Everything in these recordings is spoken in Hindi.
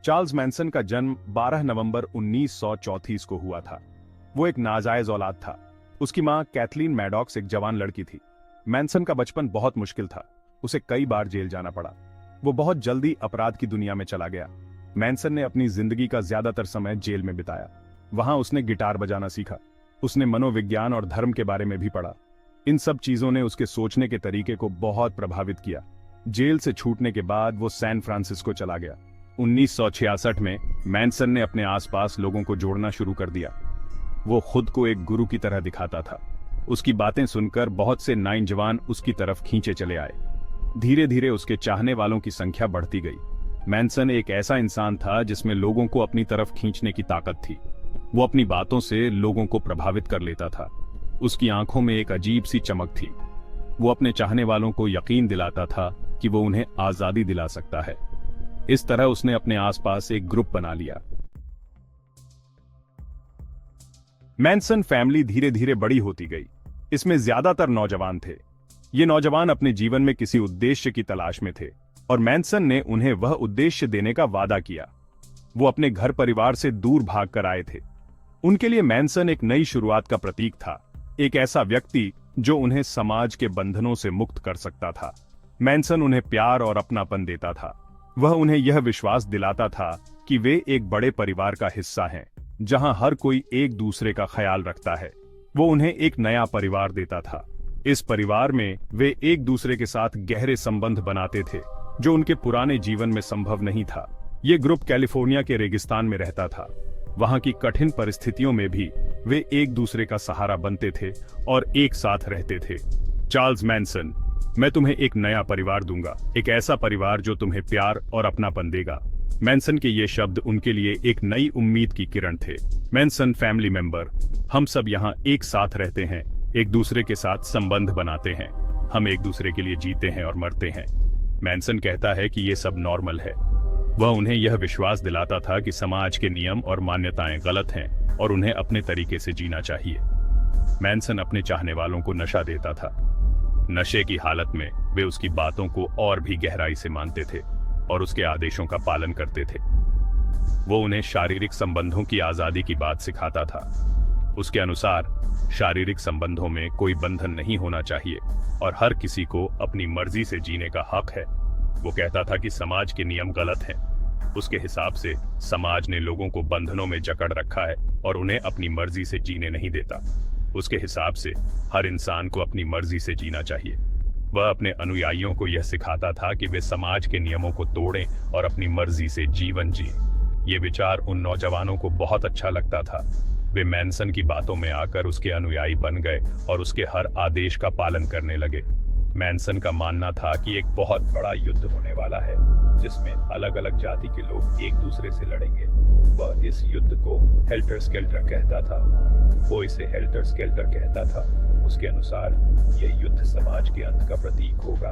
चार्ल्स मैनसन का जन्म 12 नवंबर 1934 को हुआ था। वो एक नाजायज औलाद था। उसकी मां कैथलीन मैडॉक्स एक जवान लड़की थी। मैनसन का बचपन बहुत मुश्किल था। उसे कई बार जेल जाना पड़ा। वो बहुत जल्दी अपराध की दुनिया में चला गया। मैनसन ने अपनी जिंदगी का ज्यादातर समय जेल में बिताया। वहां उसने गिटार बजाना सीखा। उसने मनोविज्ञान और धर्म के बारे में भी पढ़ा। इन सब चीजों ने उसके सोचने के तरीके को बहुत प्रभावित किया। जेल से छूटने के बाद वो सैन फ्रांसिस्को चला गया। 1966 में मैनसन ने अपने आसपास लोगों को जोड़ना शुरू कर दिया। वो खुद को एक गुरु की तरह दिखाता था। उसकी बातें सुनकर बहुत से नौजवान उसकी तरफ खींचे चले आए। धीरे धीरे उसके चाहने वालों की संख्या बढ़ती गई। मैनसन एक ऐसा इंसान था जिसमें लोगों को अपनी तरफ खींचने की ताकत थी। वो अपनी बातों से लोगों को प्रभावित कर लेता था। उसकी आंखों में एक अजीब सी चमक थी। वो अपने चाहने वालों को यकीन दिलाता था कि वो उन्हें आजादी दिला सकता है। इस तरह उसने अपने आसपास एक ग्रुप बना लिया। मैनसन फैमिली धीरे धीरे बड़ी होती गई। इसमें ज्यादातर नौजवान थे। ये नौजवान अपने जीवन में किसी उद्देश्य की तलाश में थे और मैनसन ने उन्हें वह उद्देश्य देने का वादा किया। वो अपने घर परिवार से दूर भागकर आए थे। उनके लिए मैनसन एक नई शुरुआत का प्रतीक था, एक ऐसा व्यक्ति जो उन्हें समाज के बंधनों से मुक्त कर सकता था। मैनसन उन्हें प्यार और अपनापन देता था। वह उन्हें यह विश्वास दिलाता था कि वे एक बड़े परिवार का हिस्सा हैं, जहां हर कोई एक दूसरे का ख्याल रखता है। वो उन्हें एक नया परिवार देता था। इस परिवार में वे एक दूसरे के साथ गहरे संबंध बनाते थे, जो उनके पुराने जीवन में संभव नहीं था। ये ग्रुप कैलिफोर्निया के रेगिस्तान में रहता था। वहां की कठिन परिस्थितियों में भी वे एक दूसरे का सहारा बनते थे और एक साथ रहते थे। चार्ल्स मैनसन, मैं तुम्हें एक नया परिवार दूंगा, एक ऐसा परिवार जो तुम्हें प्यार और अपनापन देगा। मैनसन के ये शब्द उनके लिए एक नई उम्मीद की किरण थे। मैनसन फैमिली मेंबर, हम सब यहाँ एक साथ रहते हैं, एक दूसरे के साथ संबंध बनाते हैं, हम एक दूसरे के लिए जीते हैं और मरते हैं। मैनसन कहता है कि ये सब नॉर्मल है। वह उन्हें यह विश्वास दिलाता था कि समाज के नियम और मान्यताएं गलत हैं और उन्हें अपने तरीके से जीना चाहिए। मैनसन अपने चाहने वालों को नशा देता था। नशे की हालत में वे उसकी बातों को और भी गहराई से मानते थे और उसके आदेशों का पालन करते थे। वो उन्हें शारीरिक संबंधों की आजादी की बात सिखाता था। उसके अनुसार शारीरिक संबंधों में कोई बंधन नहीं होना चाहिए और हर किसी को अपनी मर्जी से जीने का हक है। वो कहता था कि समाज के नियम गलत हैं। उसके हिसाब से समाज ने लोगों को बंधनों में जकड़ रखा है और उन्हें अपनी मर्जी से जीने नहीं देता। उसके हिसाब से हर इंसान को अपनी मर्जी से जीना चाहिए। वह अपने अनुयायियों को यह सिखाता था कि वे समाज के नियमों को तोड़ें और अपनी मर्जी से जीवन जिएं। ये विचार उन नौजवानों को बहुत अच्छा लगता था। वे मैनसन की बातों में आकर उसके अनुयायी बन गए और उसके हर आदेश का पालन करने लगे। मैनसन का मानना था कि एक बहुत बड़ा युद्ध होने वाला है, जिसमें अलग अलग जाति के लोग एक दूसरे से लड़ेंगे। वह इस युद्ध को हेल्टर स्केल्टर कहता था। वो इसे हेल्टर स्केल्टर कहता था। उसके अनुसार यह युद्ध समाज के अंत का प्रतीक होगा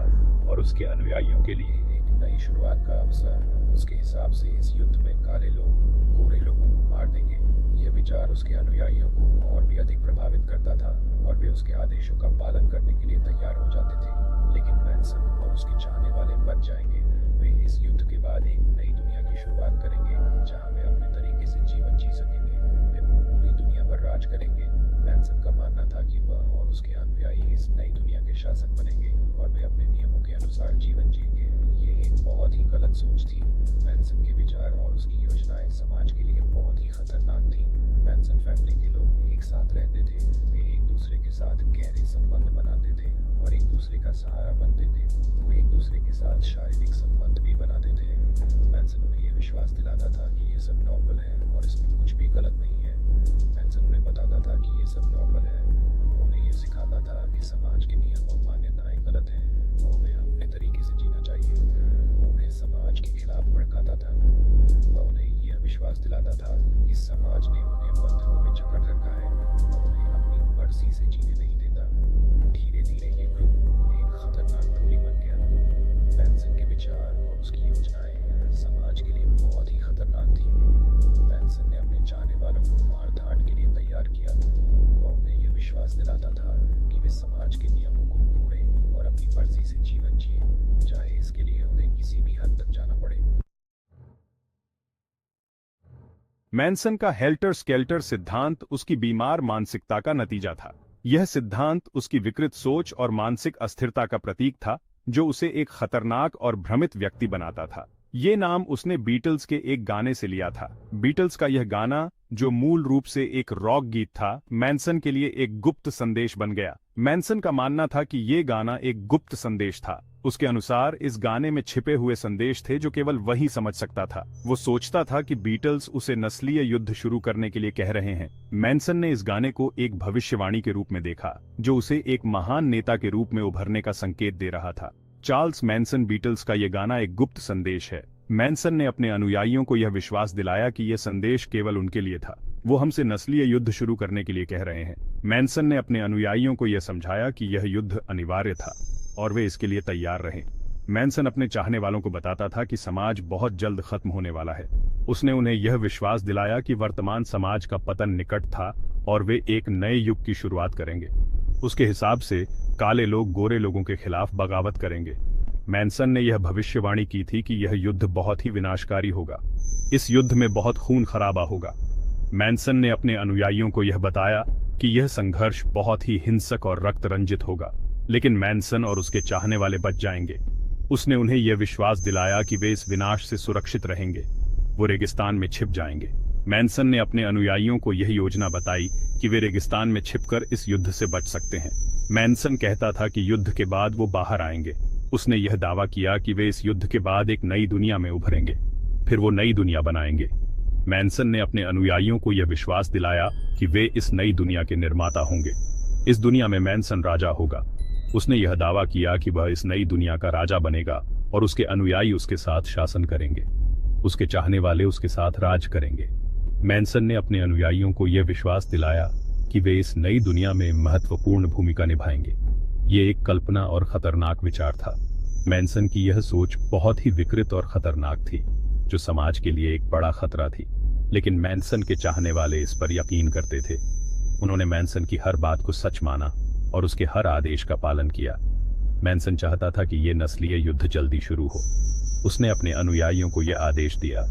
और उसके अनुयायियों के लिए एक नई शुरुआत का अवसर। उसके हिसाब से इस युद्ध में काले लोग गोरे लोगों को मार देंगे। यह विचार उसके अनुयायियों को और भी अधिक प्रभावित करता था और वे उसके आदेशों का पालन करने के लिए तैयार हो जाते थे। लेकिन मैनसन और उसके चाहने वाले बच जाएंगे। वे इस युद्ध के बाद एक नई दुनिया की शुरुआत करेंगे, जहां वे अपने तरीके से जीवन जी सकेंगे। वे पूरी दुनिया पर राज करेंगे। मैनसन का मानना था कि वह और उसके अनुयायी इस नई दुनिया के शासक बनेंगे और वे अपने नियमों के अनुसार जीवन जिएंगे। ये एक बहुत ही गलत सोच थी। मैनसन के विचार और उसकी योजनाएं समाज के लिए बहुत ही खतरनाक थी। मैनसन फैमिली के लोग एक साथ रहते थे। वे एक दूसरे के साथ गहरे संबंध बनाते थे और एक दूसरे का सहारा बनते थे। वो एक दूसरे के साथ शारीरिक संबंध भी बनाते थे। मैनसन उन्हें यह विश्वास दिलाता था कि ये सब नॉर्मल है और इसमें कुछ भी गलत नहीं है। मैनसन उन्हें बताता था कि ये सब नॉर्मल है। वो उन्हें यह सिखाता था कि समाज के नियम और मान्यताएं गलत हैं और उन्हें अपने तरीके से जीना चाहिए। वो उन्हें समाज के खिलाफ भड़काता था। वह उन्हें यह विश्वास दिलाता था कि समाज ने उन्हें बंधनों में जकड़ रखा है और उन्हें अपनी मर्जी से जीने नहीं देता। धीरे धीरे ये ग्रुप एक खतरनाक टोली बन गया। मैनसन का हेल्टर स्केल्टर सिद्धांत उसकी बीमार मानसिकता का नतीजा था। यह सिद्धांत उसकी विकृत सोच और मानसिक अस्थिरता का प्रतीक था, जो उसे एक खतरनाक और भ्रमित व्यक्ति बनाता था। ये नाम उसने बीटल्स के एक गाने से लिया था। बीटल्स का यह गाना, जो मूल रूप से एक रॉक गीत था, मैनसन के लिए एक गुप्त संदेश बन गया। मैनसन का मानना था कि ये गाना एक गुप्त संदेश था। उसके अनुसार इस गाने में छिपे हुए संदेश थे जो केवल वही समझ सकता था। वो सोचता था कि बीटल्स उसे नस्लीय युद्ध शुरू करने के लिए कह रहे हैं। मैनसन ने इस गाने को एक भविष्यवाणी के रूप में देखा, जो उसे एक महान नेता के रूप में उभरने का संकेत दे रहा था। चार्ल्स मैनसन बीटल्स का यह गाना एक गुप्त संदेश है। मैनसन ने अपने अनुयायियों को यह विश्वास दिलाया कि यह संदेश केवल उनके लिए था। वो हमसे नस्लीय युद्ध शुरू करने के लिए कह रहे हैं। मैनसन ने अपने अनुयायियों को यह समझाया कि यह युद्ध अनिवार्य था और वे इसके लिए तैयार रहें। मैनसन अपने चाहने वालों को बताता था कि समाज बहुत जल्द खत्म होने वाला है। उसने उन्हें यह विश्वास दिलाया कि वर्तमान समाज का पतन निकट था और वे एक नए युग की शुरुआत करेंगे। उसके हिसाब से काले लोग गोरे लोगों के खिलाफ बगावत करेंगे। मैनसन ने यह भविष्यवाणी की थी कि यह युद्ध बहुत ही विनाशकारी होगा। इस युद्ध में बहुत खून खराबा होगा। मैनसन ने अपने अनुयायियों को यह बताया कि यह संघर्ष बहुत ही हिंसक और रक्त रंजित होगा, लेकिन मैनसन और उसके चाहने वाले बच जाएंगे। उसने उन्हें यह विश्वास दिलाया कि वे इस विनाश से सुरक्षित रहेंगे। वो रेगिस्तान में छिप जाएंगे। मैनसन ने अपने अनुयायियों को यह योजना बताई कि वे रेगिस्तान में छिपकर इस युद्ध से बच सकते हैं। मैनसन कहता था कि युद्ध के बाद वो बाहर आएंगे। उसने यह दावा किया कि वे इस युद्ध के बाद एक नई दुनिया में उभरेंगे, फिर वो नई दुनिया बनाएंगे। मैनसन ने अपने अनुयायियों को यह विश्वास दिलाया कि वे इस नई दुनिया के निर्माता होंगे। इस दुनिया में मैनसन राजा होगा। उसने यह दावा किया कि वह इस नई दुनिया का राजा बनेगा और उसके अनुयायी उसके साथ शासन करेंगे। उसके चाहने वाले उसके साथ राज करेंगे। मैनसन ने अपने अनुयायियों को यह विश्वास दिलाया कि वे इस नई दुनिया में महत्वपूर्ण भूमिका निभाएंगे। ये एक कल्पना और खतरनाक विचार था। मैनसन की यह सोच बहुत ही विकृत और खतरनाक थी, जो समाज के लिए एक बड़ा खतरा थी। लेकिन मैनसन के चाहने वाले इस पर यकीन करते थे। उन्होंने मैनसन की हर बात को सच माना और उसके हर आदेश का पालन किया। मैनसन चाहता था कि यह नस्लीय युद्ध जल्दी शुरू हो। उसने अपने अनुयायियों को यह आदेश दिया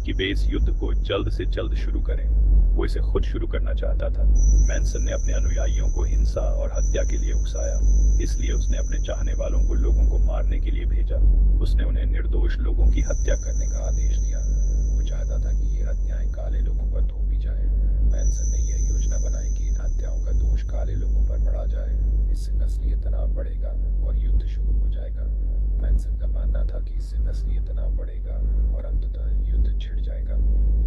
कि वे इस युद्ध को जल्द से जल्द शुरू करें। वो इसे खुद शुरू करना चाहता था। मैनसन ने अपने अनुयायियों को हिंसा और हत्या के लिए उकसाया, इसलिए उसने अपने चाहने वालों को लोगों को मारने के लिए भेजा। उसने उन्हें निर्दोष लोगों की हत्या करने का आदेश दिया। वो चाहता था कि ये हत्याएं काले लोगों पर थोपी जाए। मैनसन ने यह योजना बनाई कि इन हत्याओं का दोष काले लोगों पर मढ़ा जाए। इससे नस्लीय तनाव बढ़ेगा और युद्ध शुरू हो जाएगा। मैनसन का मानना था कि इससे नस्लीय तनाव बढ़ेगा और अंततः युद्ध छिड़ जाएगा।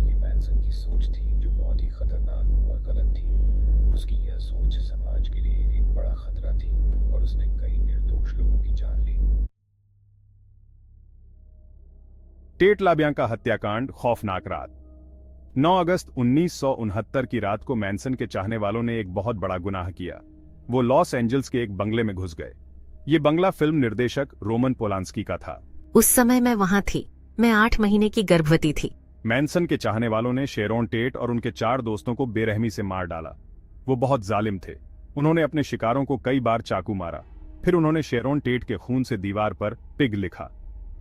ये मैनसन की सोच थी, जो बहुत ही खतरनाक और गलत थी। उसकी यह सोच समाज के लिए एक बड़ा खतरा थी और उसने कई निर्दोष लोगों की जान ली। टेट लाबियांका हत्याकांड, खौफनाक रात। 9 अगस्त 1969 की रात को मैनसन के चाहने वालों ने एक बहुत बड़ा गुनाह किया। वो लॉस एंजल्स के एक बंगले में घुस गए। ये बंगला फिल्म निर्देशक रोमन पोलांस्की का था। उस समय मैं वहां थी। मैं 8 महीने की गर्भवती थी। मैनसन के चाहने वालों ने शेरोन टेट और उनके 4 दोस्तों को बेरहमी से मार डाला। वो बहुत जालिम थे। उन्होंने अपने शिकारों को कई बार चाकू मारा। फिर उन्होंने शेरोन टेट के खून से दीवार पर पिग लिखा।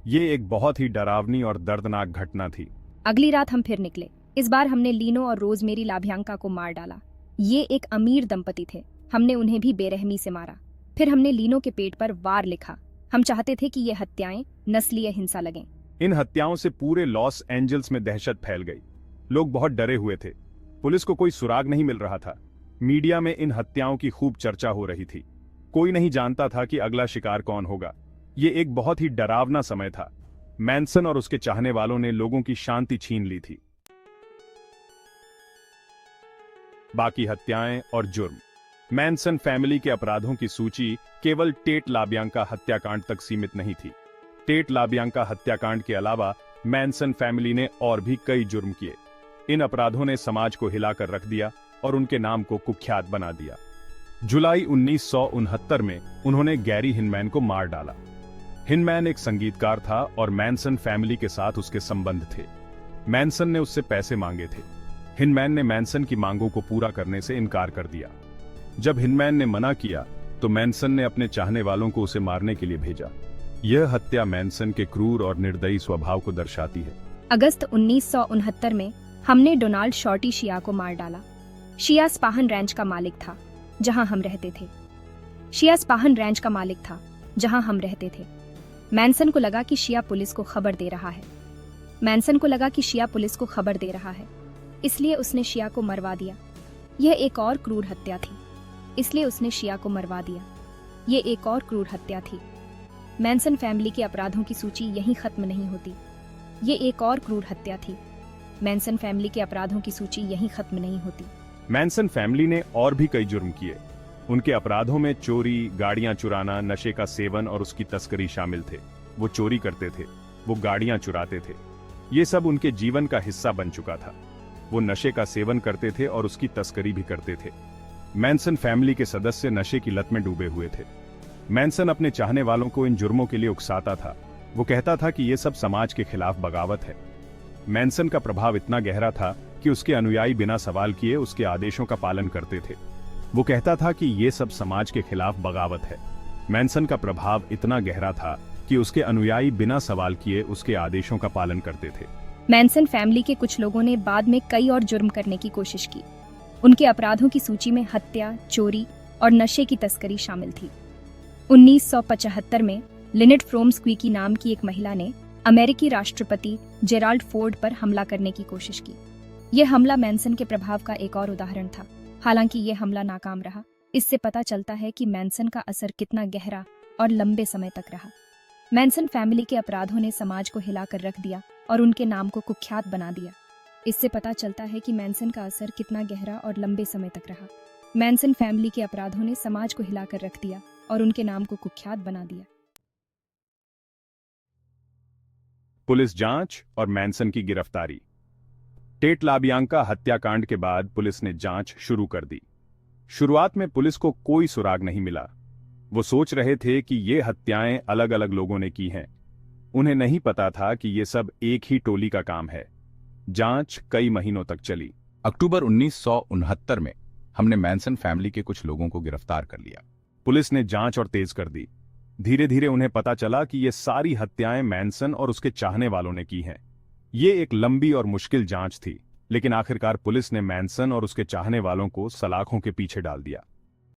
ये एक बहुत ही डरावनी और दर्दनाक घटना थी। अगली रात हम फिर निकले। इस बार हमने लीनो और रोजमेरी लाबियांका को मार डाला। ये एक अमीर दंपति थे। हमने उन्हें भी बेरहमी से मारा। फिर हमने लीनो के पेट पर वार लिखा। हम चाहते थे कि ये हत्याएं नस्लीय हिंसा लगें। इन हत्याओं से पूरे लॉस एंजल्स में दहशत फैल गई। लोग बहुत डरे हुए थे। पुलिस को कोई सुराग नहीं मिल रहा था। मीडिया में इन हत्याओं की खूब चर्चा हो रही थी। कोई नहीं जानता था कि अगला शिकार कौन होगा। ये एक बहुत ही डरावना समय था। मैनसन और उसके चाहने वालों ने लोगों की शांति छीन ली थी। बाकी हत्याएं और जुर्म। मैनसन फैमिली के अपराधों की सूची केवल टेट लाबियांका हत्याकांड तक सीमित नहीं थी। टेट लाबियांका हत्याकांड के अलावा मैनसन फैमिली ने और भी कई जुर्म किए। इन अपराधों ने समाज को हिलाकर रख दिया और उनके नाम को कुख्यात बना दिया। जुलाई 1969 में उन्होंने गैरी हिनमैन को मार डाला। हिनमैन एक संगीतकार था और मैनसन फैमिली के साथ उसके संबंध थे। मैनसन ने उससे पैसे मांगे थे। हिनमैन ने मैनसन की मांगों को पूरा करने से इनकार कर दिया। जब हिनमैन ने मना किया तो मैनसन ने अपने चाहने वालों को उसे मारने के लिए भेजा। यह हत्या मैनसन के क्रूर और निर्दयी स्वभाव को दर्शाती है। अगस्त 1969 में हमने डोनाल्ड शॉर्टी शिया को मार डाला। शिया स्पाहन रैंच का मालिक था जहां हम रहते थे। शिया स्पाहन रैंच का मालिक था जहां हम रहते थे। मैनसन को लगा कि शिया पुलिस को खबर दे रहा है। मैनसन को लगा कि शिया पुलिस को खबर दे रहा है, इसलिए उसने शिया को मरवा दिया। यह एक और क्रूर हत्या थी, इसलिए उसने शिया को मरवा दिया। यह एक और क्रूर हत्या थी। मैनसन फैमिली के अपराधों की सूची यहीं खत्म नहीं होती। ये एक और क्रूर हत्या थी। मैनसन फैमिली के अपराधों की सूची यहीं खत्म नहीं होती। मैनसन फैमिली ने और भी कई जुर्म किए। उनके अपराधों में चोरी, गाड़ियां चुराना, नशे का सेवन और उसकी तस्करी शामिल थे। वो चोरी करते थे, वो गाड़ियां चुराते थे। ये सब उनके जीवन का हिस्सा बन चुका था। वो नशे का सेवन करते थे और उसकी तस्करी भी करते थे। मैनसन फैमिली के सदस्य नशे की लत में डूबे हुए थे। मैनसन अपने चाहने वालों को इन जुर्मों के लिए उकसाता था। वो कहता था कि ये सब समाज के खिलाफ बगावत है। मैनसन का प्रभाव इतना गहरा था कि उसके अनुयायी बिना सवाल किए उसके आदेशों का पालन करते थे। वो कहता था कि ये सब समाज के खिलाफ बगावत है। मैनसन का प्रभाव इतना गहरा था कि उसके अनुयायी बिना सवाल किए उसके आदेशों का पालन करते थे। मैनसन फैमिली के कुछ लोगों ने बाद में कई और जुर्म करने की कोशिश की। उनके अपराधों की सूची में हत्या, चोरी और नशे की तस्करी शामिल थी। 1975 में लिनेट फ्रोम स्क्वीकी नाम की एक महिला ने अमेरिकी राष्ट्रपति जेराल्ड फोर्ड पर हमला करने की कोशिश की। यह हमला मैनसन के प्रभाव का एक और उदाहरण था। हालांकि यह हमला नाकाम रहा। इससे पता चलता है कि मैनसन का असर कितना गहरा और लंबे समय तक रहा। मैनसन फैमिली के अपराधों ने समाज को हिलाकर रख दिया और उनके नाम को कुख्यात बना दिया। इससे पता चलता है कि मैनसन का असर कितना गहरा और लंबे समय तक रहा। मैनसन फैमिली के अपराधों ने समाज को हिलाकर रख दिया और उनके नाम को कुख्यात बना दिया। पुलिस जांच और मैनसन की गिरफ्तारी। टेट लाबियांका हत्याकांड के बाद पुलिस ने जांच शुरू कर दी। शुरुआत में पुलिस को कोई सुराग नहीं मिला। वो सोच रहे थे कि ये हत्याएं अलग अलग लोगों ने की हैं। उन्हें नहीं पता था कि ये सब एक ही टोली का काम है। जांच कई महीनों तक चली। अक्टूबर 1969 में हमने मैनसन फैमिली के कुछ लोगों को गिरफ्तार कर लिया। पुलिस ने जांच और तेज कर दी। धीरे धीरे उन्हें पता चला कि ये सारी हत्याएं मैनसन और उसके चाहने वालों ने की हैं। ये एक लंबी और मुश्किल जांच थी, लेकिन आखिरकार पुलिस ने मैनसन और उसके चाहने वालों को सलाखों के पीछे डाल दिया।